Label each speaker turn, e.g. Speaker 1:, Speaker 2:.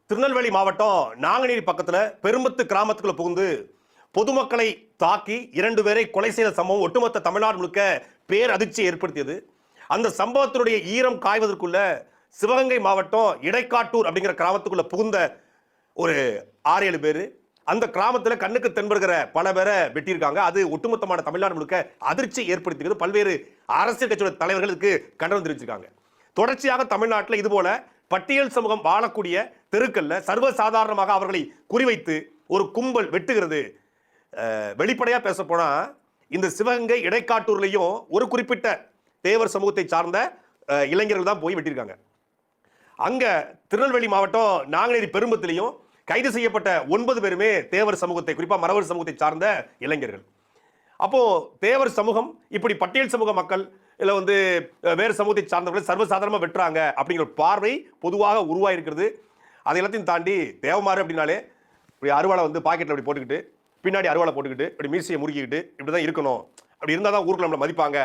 Speaker 1: திருநெல்வேலி மாவட்டம் நாங்குநேரி பக்கத்துல பெரும்பத்து கிராமத்துக்குள்ள புகுந்து பொதுமக்களை தாக்கி 2 பேரை கொலை செய்த சம்பவம் ஒட்டுமொத்த தமிழ்நாடு முழுக்க பேரதிர்ச்சியை ஏற்படுத்தியது. அந்த சம்பவத்தினுடைய ஈரம் காய்வதற்குள்ள சிவகங்கை மாவட்டம் இடைக்காட்டூர் அப்படிங்கிற கிராமத்துக்குள்ள புகுந்த ஒரு 6-7 பேர் அந்த கிராமத்தில் கண்ணுக்கு தென்படுகிற பல பேரை வெட்டியிருக்காங்க. அது ஒட்டுமொத்தமான தமிழ்நாடு முழுக்க அதிர்ச்சி ஏற்படுத்திக்கிறது. பல்வேறு அரசியல் கட்சியோட தலைவர்களுக்கு கண்டனம் தெரிவிச்சிருக்காங்க. தொடர்ச்சியாக தமிழ்நாட்டில் இதுபோல பட்டியல் சமூகம் வாழக்கூடிய தெருக்கல்ல சர்வசாதாரணமாக அவர்களை குறிவைத்து ஒரு கும்பல் வெட்டுகிறது. வெளிப்படையா பேச போனா இந்த சிவகங்கை இடைக்காட்டூர்லையும் ஒரு குறிப்பிட்ட தேவர் சமூகத்தை சார்ந்த இளைஞர்கள் தான் போய் வெட்டியிருக்காங்க. அங்க திருநெல்வேலி மாவட்டம் நாங்குநேரி பெரும்பத்திலையும் கைது செய்யப்பட்ட 9 பேருமே தேவர் சமூகத்தை, குறிப்பா மறவர் சமூகத்தை சார்ந்த இளைஞர்கள். அப்போ தேவர் சமூகம் இப்படி பட்டியல் சமூக மக்கள் இல்ல வேறு சமூகத்தை சார்ந்தவர்கள் சர்வசாதாரணமா வெட்டுறாங்க அப்படிங்கிற பார்வை பொதுவாக உருவாயிருக்கிறது. அதை எல்லாத்தையும் தாண்டி தேவமாறு அப்படின்னாலே இப்படி அருவாளை பாக்கெட்ல அப்படி போட்டுக்கிட்டு, பின்னாடி அருவாளை போட்டுக்கிட்டு இப்படி மீசையை முறுக்கிக்கிட்டு இப்படிதான் இருக்கணும், அப்படி இருந்தாதான் ஊருக்குள்ள நம்மளை மதிப்பாங்க